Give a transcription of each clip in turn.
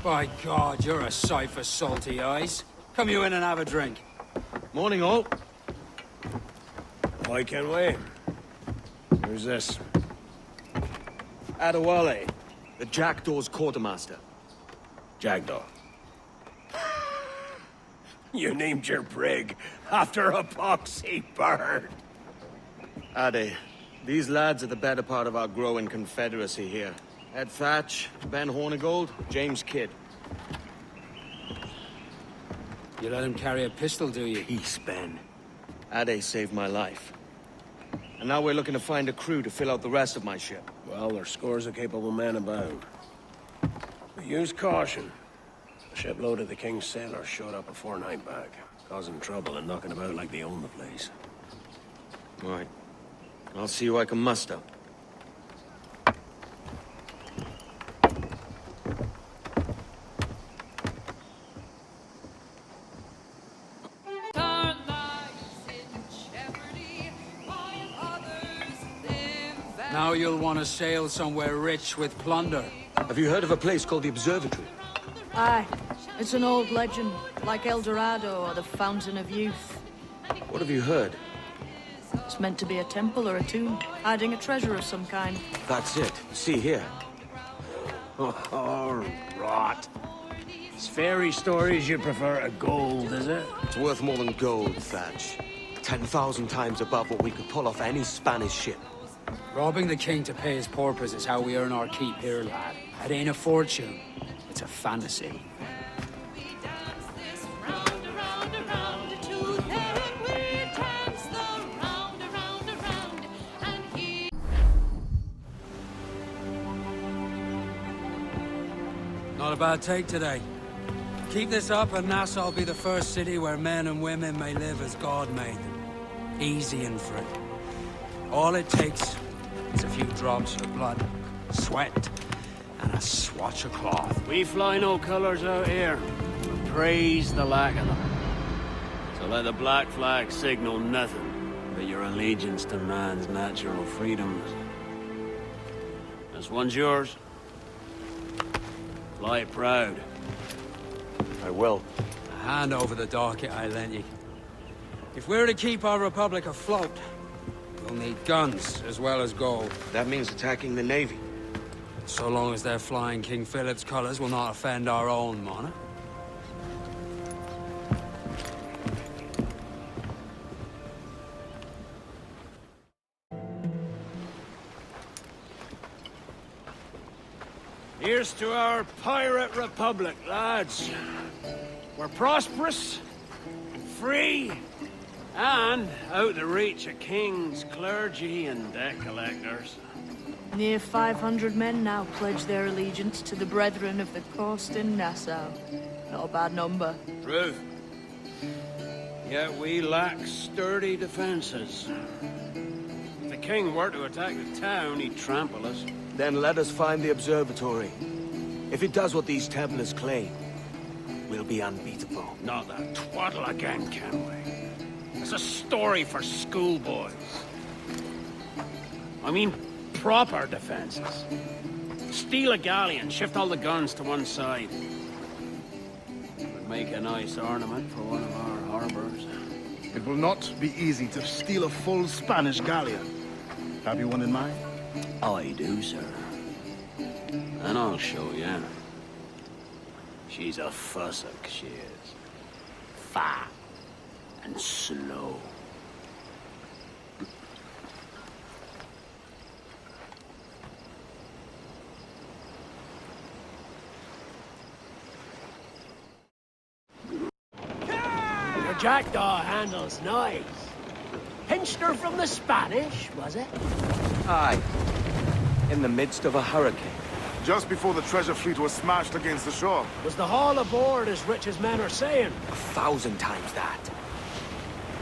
By God, you're a sight for salty eyes. Come you in and have a drink. Morning, all. Why can't we? Who's this? Adewale, the Jackdaw's quartermaster. Jackdaw. You named your brig after a poxy bird. Ade, these lads are the better part of our growing confederacy here. Ed Thatch, Ben Hornigold, James Kidd. You let him carry a pistol, do you? Peace, Ben. Ade saved my life. And now we're looking to find a crew to fill out the rest of my ship. Well, there's scores of capable men about. But use caution. A shipload of the King's sailors showed up a fortnight back, causing trouble and knocking about like they own the place. Right. I'll see who I can muster. Now you'll want to sail somewhere rich with plunder. Have you heard of a place called the Observatory? Aye. It's an old legend, like El Dorado or the Fountain of Youth. What have you heard? It's meant to be a temple or a tomb, hiding a treasure of some kind. That's it. See here. Oh, rot. It's fairy stories you prefer to gold, is it? It's worth more than gold, Thatch. 10,000 times above what we could pull off any Spanish ship. Robbing the king to pay his porpoise is how we earn our keep here, lad. It ain't a fortune. It's a fantasy. Not a bad take today. Keep this up and Nassau will be the first city where men and women may live as God made them. Easy and free. All it takes is a few drops of blood, sweat, and a swatch of cloth. We fly no colors out here. We praise the lack of them. So let the black flag signal nothing but your allegiance to man's natural freedoms. This one's yours. Fly proud. I will. Hand over the docket I lent you. If we're to keep our republic afloat, we'll need guns as well as gold. That means attacking the Navy. So long as they're flying King Philip's colors will not offend our own monarch. Here's to our pirate republic, lads. We're prosperous, free, and out the reach of kings, clergy, and debt collectors. Near 500 men now pledge their allegiance to the Brethren of the Coast in Nassau. Not a bad number. True. Yet we lack sturdy defenses. If the king were to attack the town, he'd trample us. Then let us find the observatory. If it does what these Templars claim, we'll be unbeatable. Not that twaddle again, can we? It's a story for schoolboys. I mean, proper defenses. Steal a galleon, shift all the guns to one side. Would make a nice ornament for one of our harbors. It will not be easy to steal a full Spanish galleon. Have you one in mind? I do, sir. And I'll show you. She's a fussock, she is. Fat and slow. Your jackdaw handles nice. Pinched her from the Spanish, was it? Aye. In the midst of a hurricane. Just before the treasure fleet was smashed against the shore. Was the haul aboard as rich as men are saying? 1,000 times that.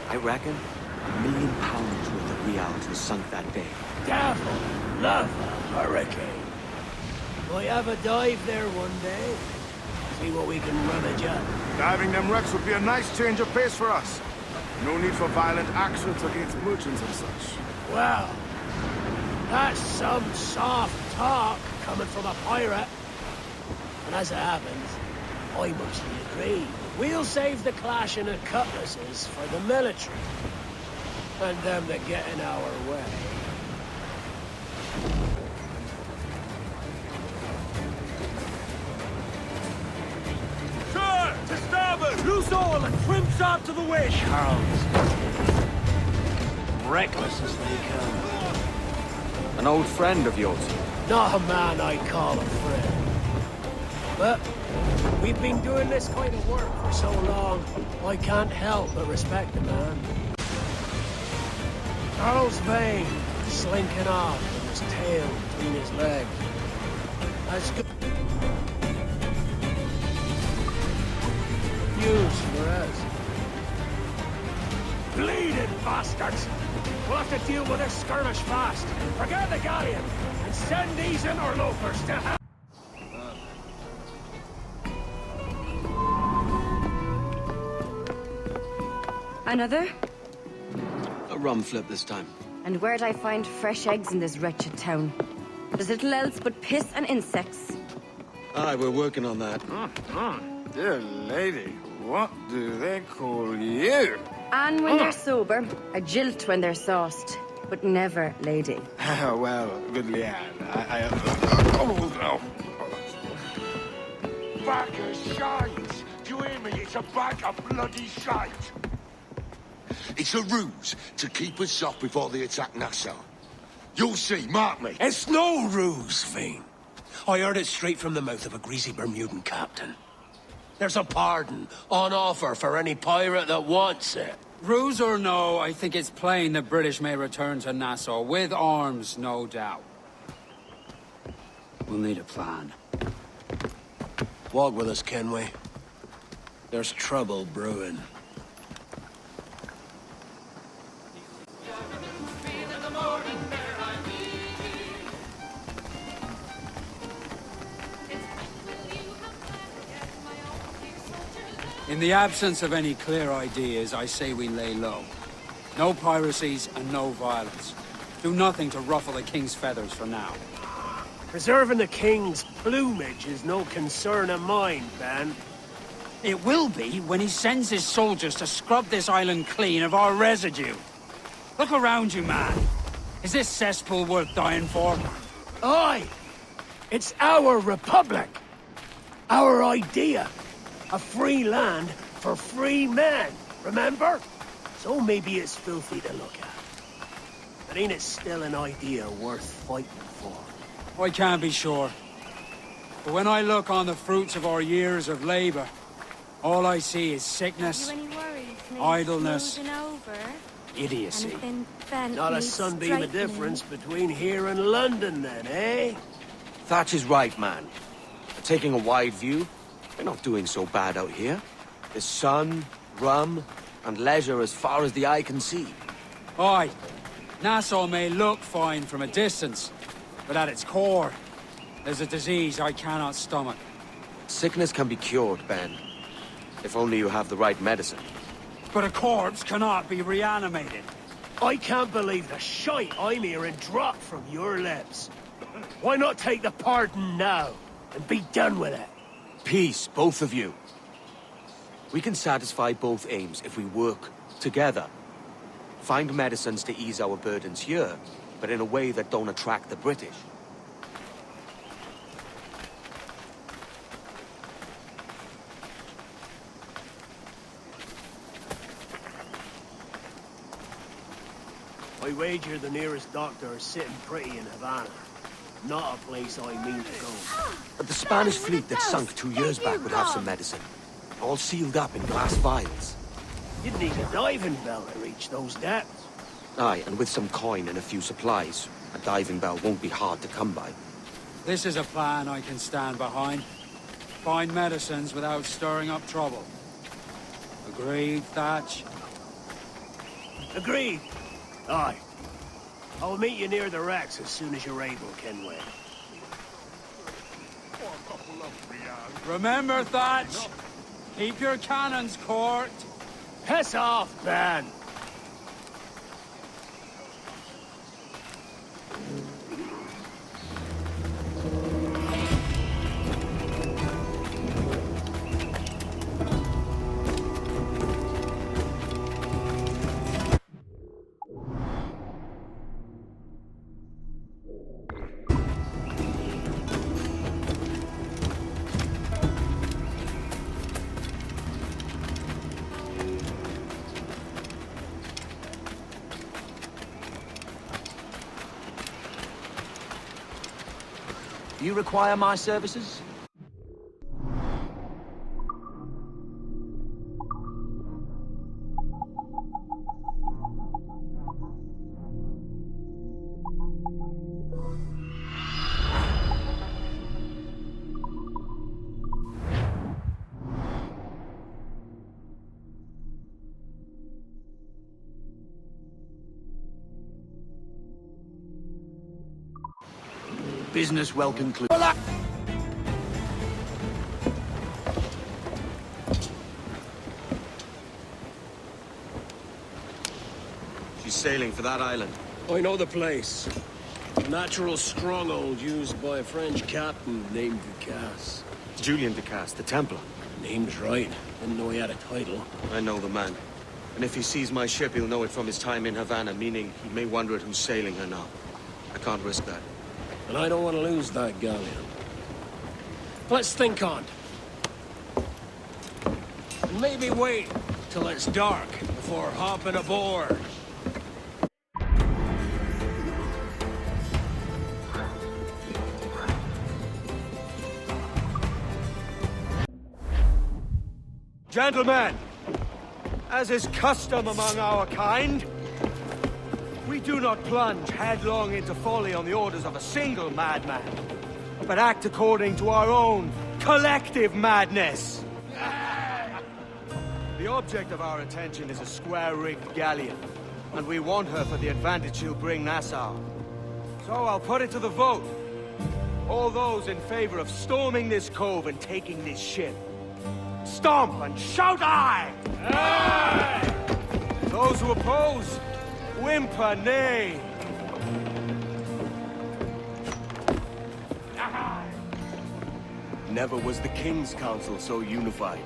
I reckon £1 million worth of reals was sunk that day. Devil love a hurricane. Might have a dive there one day. See what we can rummage up. Diving them wrecks would be a nice change of pace for us. No need for violent actions against merchants and such. Well, that's some soft talk coming from a pirate. And as it happens, I mostly agree. We'll save the clashing of cutlasses for the military. And them that get in our way. Sir! To starboard! Loose all and trim sharp to the wind! Charles. Reckless as they come. An old friend of yours. Not a man I'd call a friend. But we've been doing this kind of work for so long, I can't help but respect the man. Charles Vane, slinking off with his tail between his legs. That's good news for us. Bleeding bastards! We'll have to deal with this skirmish fast. Forget the galleon, and send these interlopers to hell. Another? A rum flip this time. And where'd I find fresh eggs in this wretched town? There's little else but piss and insects. Aye, we're working on that. Dear lady, what do they call you? And when they're sober, a jilt when they're sauced, but never lady. Well, good Leanne, oh, no. Bag of shite! Do you hear me? It's a bag of bloody shite! It's a ruse to keep us off before they attack Nassau. You'll see, mark me. It's no ruse, Vane. I heard it straight from the mouth of a greasy Bermudan captain. There's a pardon on offer for any pirate that wants it. Ruse or no, I think it's plain the British may return to Nassau, with arms, no doubt. We'll need a plan. Walk with us, Kenway. There's trouble brewing. In the absence of any clear ideas, I say we lay low. No piracies and no violence. Do nothing to ruffle the king's feathers for now. Preserving the king's plumage is no concern of mine, Ben. It will be when he sends his soldiers to scrub this island clean of our residue. Look around you, man. Is this cesspool worth dying for? Aye! It's our republic! Our idea! A free land for free men, remember? So maybe it's filthy to look at. But ain't it still an idea worth fighting for? I can't be sure. But when I look on the fruits of our years of labor, all I see is sickness, idleness, idiocy. Not a sunbeam of difference between here and London then, eh? Thatch is right, man. Taking a wide view, we're not doing so bad out here. There's sun, rum, and leisure as far as the eye can see. Aye, Nassau may look fine from a distance, but at its core, there's a disease I cannot stomach. Sickness can be cured, Ben. If only you have the right medicine. But a corpse cannot be reanimated. I can't believe the shite I'm hearing drop from your lips. Why not take the pardon now, and be done with it? Peace, both of you. We can satisfy both aims if we work together. Find medicines to ease our burdens here, but in a way that don't attract the British. I wager the nearest doctor is sitting pretty in Havana. Not a place I mean to go. But the Spanish fleet that sunk 2 years back would have some medicine. All sealed up in glass vials. You'd need a diving bell to reach those depths. Aye, and with some coin and a few supplies, a diving bell won't be hard to come by. This is a plan I can stand behind. Find medicines without stirring up trouble. Agreed, Thatch? Agreed. Aye. I'll meet you near the wrecks as soon as you're able, Kenway. Remember, Thatch! Keep your cannons corked. Piss off, Ben! Do you require my services? Business well concluded. She's sailing for that island. I know the place. A natural stronghold used by a French captain named Ducasse. Julian Ducasse, the Templar. Name's right. Didn't know he had a title. I know the man. And if he sees my ship, he'll know it from his time in Havana, meaning he may wonder at who's sailing her now. I can't risk that. And I don't want to lose that galleon. Let's think on it. And maybe wait till it's dark before hopping aboard. Gentlemen, as is custom among our kind, we do not plunge headlong into folly on the orders of a single madman, but act according to our own collective madness. The object of our attention is a square-rigged galleon, and we want her for the advantage she'll bring Nassau. So I'll put it to the vote. All those in favor of storming this cove and taking this ship, stomp and shout aye! Aye! Those who oppose, whimper nay. Never was the King's Council so unified.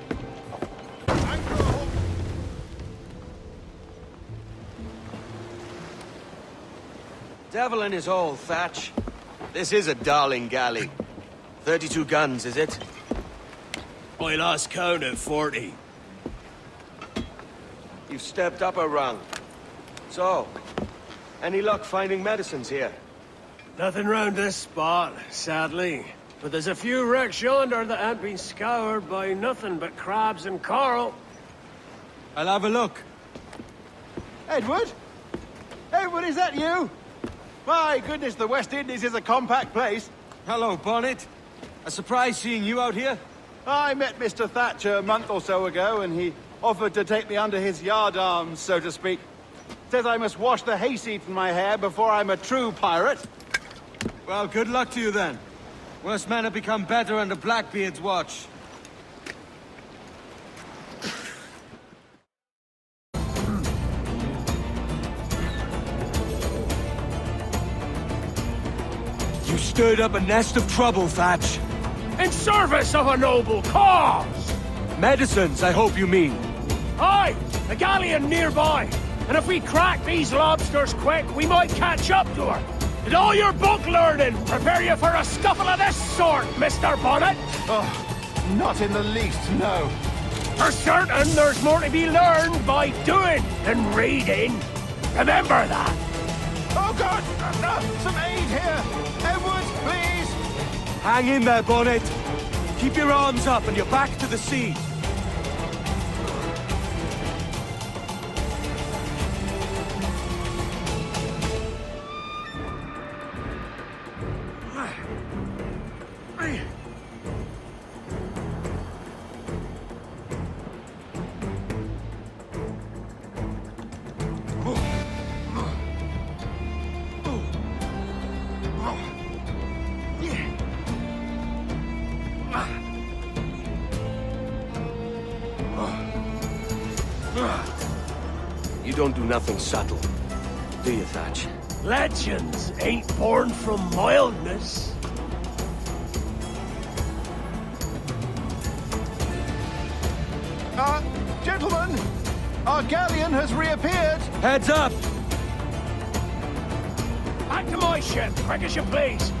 Devil in his hole, Thatch. This is a darling galley. 32 guns, is it? I lost count at 40. You've stepped up a rung. So, any luck finding medicines here? Nothing round this spot, sadly. But there's a few wrecks yonder that ain't been scoured by nothing but crabs and coral. I'll have a look. Edward? Edward, is that you? My goodness, the West Indies is a compact place. Hello, Bonnet. A surprise seeing you out here? I met Mr. Thatch a month or so ago, and he offered to take me under his yardarms, so to speak. Says I must wash the hayseed from my hair before I'm a true pirate. Well, good luck to you then. Worst men have become better under Blackbeard's watch. You stirred up a nest of trouble, Thatch. In service of a noble cause! Medicines, I hope you mean. Aye, a galleon nearby. And if we crack these lobsters quick, we might catch up to her. Did all your book learning prepare you for a scuffle of this sort, Mr. Bonnet? Oh, not in the least, no. For certain, there's more to be learned by doing than reading. Remember that. Oh, God! Some aid here! Edward, please! Hang in there, Bonnet. Keep your arms up and your back to the sea. You don't do nothing subtle, do you, Thatch? Legends ain't born from mildness. Gentlemen, our galleon has reappeared. Heads up! Back to my ship, quick as you please.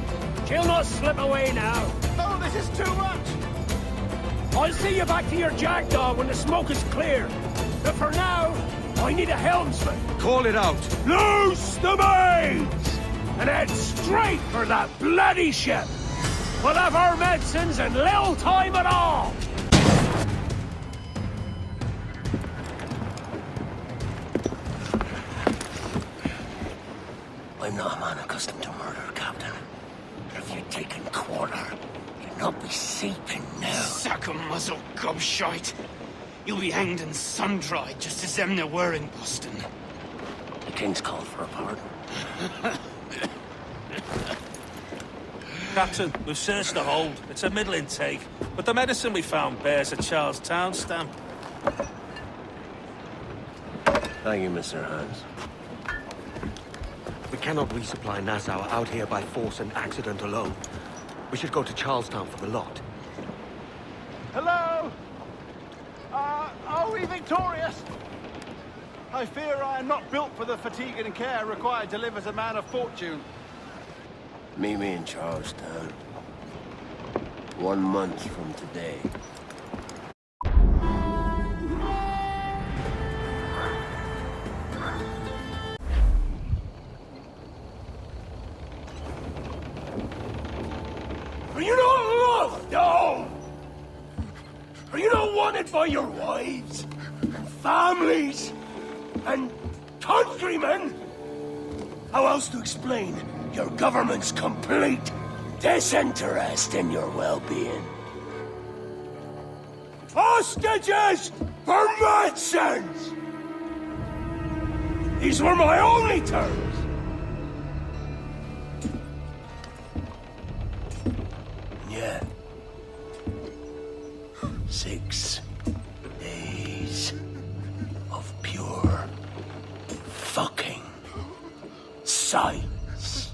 She'll not slip away now. Oh, this is too much. I'll see you back to your jackdaw when the smoke is clear. But for now, I need a helmsman. Call it out. Loose the mains! And head straight for that bloody ship! We'll have our medicines in little time at all! I'm not a man accustomed to murder, Captain. But if you'd taken quarter, you'd not be sleeping now. Suck a muzzle, gobshite. You'll be hanged and sun-dried just as them there were in Boston. The King's called for a pardon. Captain, we've searched the hold. It's a middling take, but the medicine we found bears a Charlestown stamp. Thank you, Mr. Hans. We cannot resupply Nassau out here by force and accident alone. We should go to Charlestown for the lot. Hello? Are we victorious? I fear I am not built for the fatigue and care required to live as a man of fortune. Meet me in Charlestown. 1 month from today. Are you not loved, no? Are you not wanted by your wives, and families, and countrymen? How else to explain your government's complete disinterest in your well-being? Hostages for medicines! These were my only terms. Yeah. 6 days of pure fucking silence.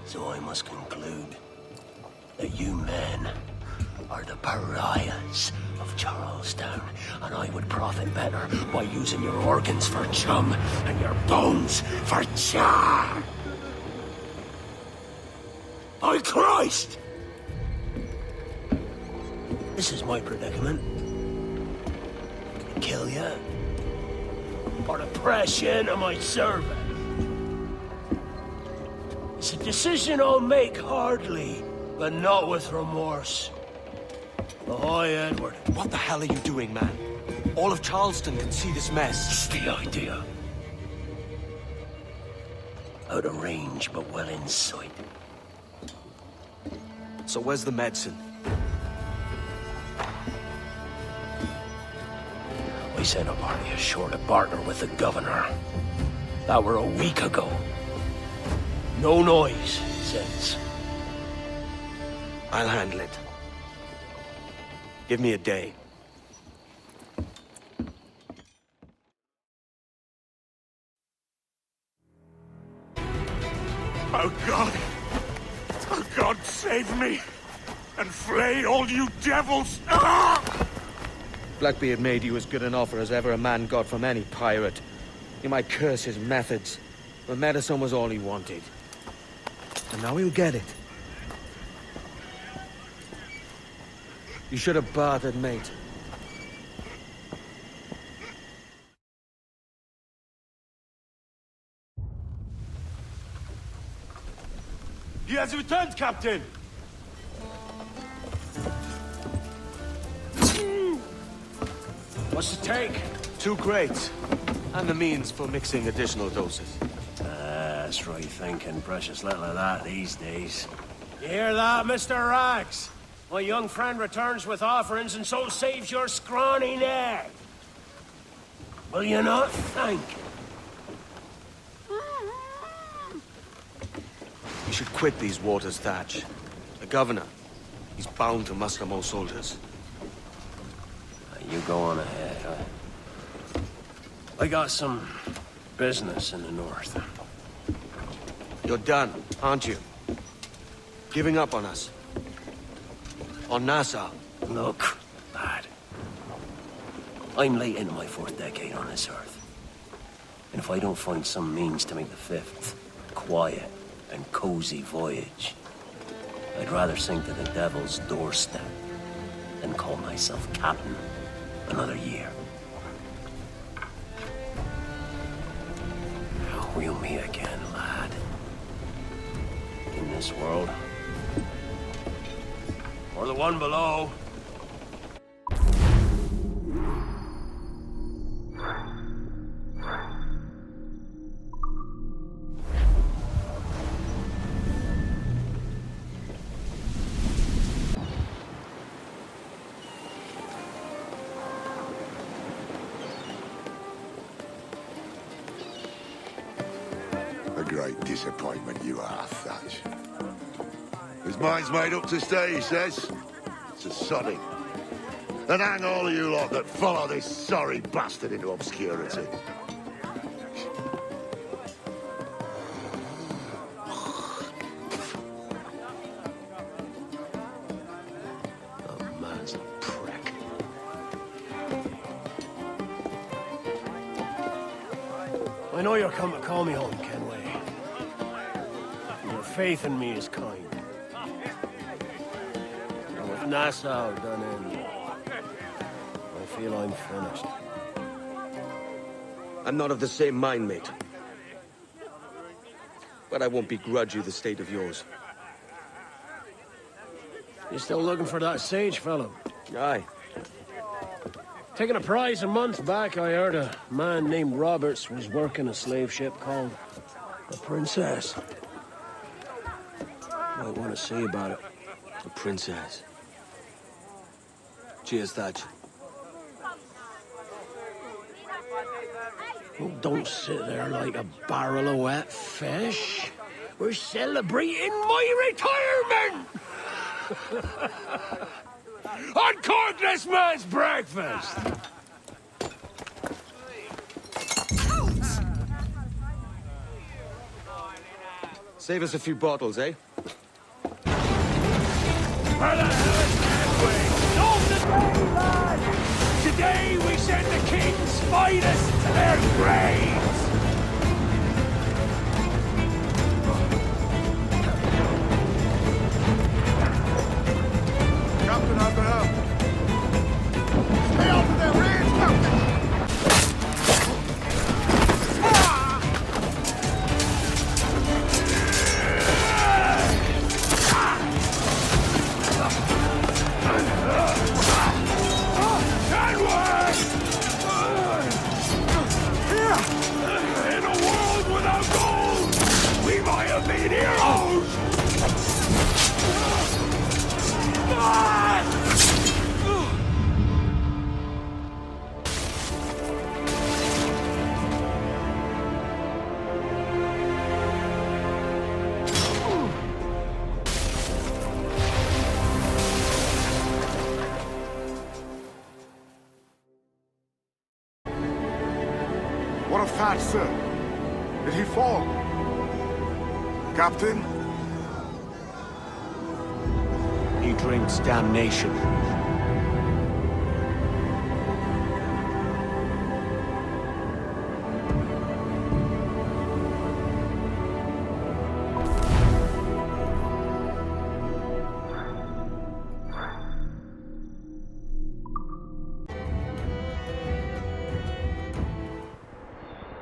So I must conclude that you men are the pariahs of Charlestown, and I would profit better by using your organs for chum and your bones for char. By Christ! This is my predicament. Kill ya, or to press you into my service. It's a decision I'll make hardly, but not with remorse. Ahoy, Edward. What the hell are you doing, man? All of Charleston can see this mess. It's the idea. Out of range, but well in sight. So where's the medicine? We sent a party ashore to partner with the governor. That were a week ago. No noise since. I'll handle it. Give me a day. Oh, God! Oh, God, save me! And flay all you devils! Ah! Blackbeard made you as good an offer as ever a man got from any pirate. You might curse his methods, but medicine was all he wanted. And now he'll get it. You should have bartered, mate. He has returned, Captain! What's the take? 2 crates. And the means for mixing additional doses. That's right thinking. Precious little of that these days. You hear that, Mr. Rags? My young friend returns with offerings and so saves your scrawny neck. Will you not thank? You should quit these waters, Thatch. The governor, he's bound to muster more soldiers. You go on ahead. I got some business in the north. You're done, aren't you? Giving up on us. On Nassau. Look, lad. I'm late into my 4th decade on this earth. And if I don't find some means to make the 5th quiet and cozy voyage, I'd rather sink to the devil's doorstep than call myself captain another year. We'll meet again, lad. this world. Or the one below. A great disappointment you are, Thatch. His mind's made up to stay, he says. It's a sodding. And hang all of you lot that follow this sorry bastard into obscurity. The man's a prick. I know you're come to call me home, Kenway. Your faith in me is kind. And with Nassau done in, I feel I'm finished. I'm not of the same mind, mate. But I won't begrudge you the state of yours. You still looking for that sage fellow? Aye. Taking a prize a month back, I heard a man named Roberts was working a slave ship called the Princess. Might want to see about it. The Princess. Cheers, Thatch. Oh, don't sit there like a barrel of wet fish. We're celebrating my retirement! Uncork this man's breakfast! Save us a few bottles, eh? Where the hell is Kenway? Not today, lad! Today we send the king's finest to their graves! Captain, I've been out. Stay off of their rears, Captain! In a world without gold, we might have been heroes! What of Thatch, sir? Did he fall? Captain? He drinks damnation.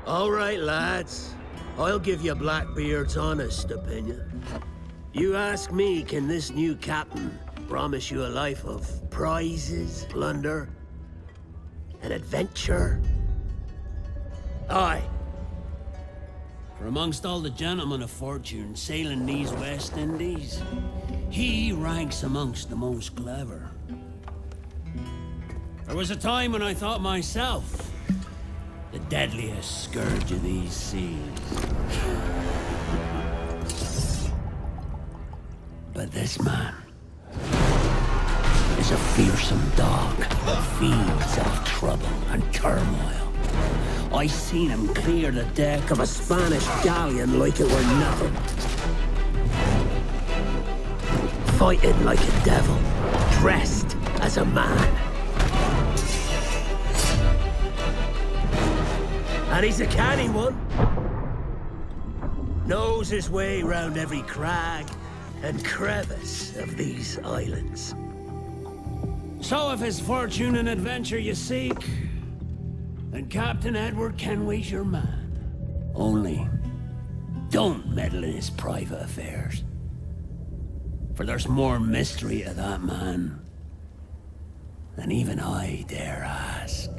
All right, lads. I'll give you Blackbeard's honest opinion. You ask me, can this new captain promise you a life of prizes, plunder, and adventure? Aye. For amongst all the gentlemen of fortune sailing these West Indies, he ranks amongst the most clever. There was a time when I thought myself the deadliest scourge of these seas. But this man is a fearsome dog that feeds off trouble and turmoil. I seen him clear the deck of a Spanish galleon like it were nothing. Fighting like a devil, dressed as a man. And he's a canny one. Knows his way round every crag and crevice of these islands. So if it's fortune and adventure you seek, then Captain Edward Kenway's your man. Only, don't meddle in his private affairs. For there's more mystery to that man than even I dare ask.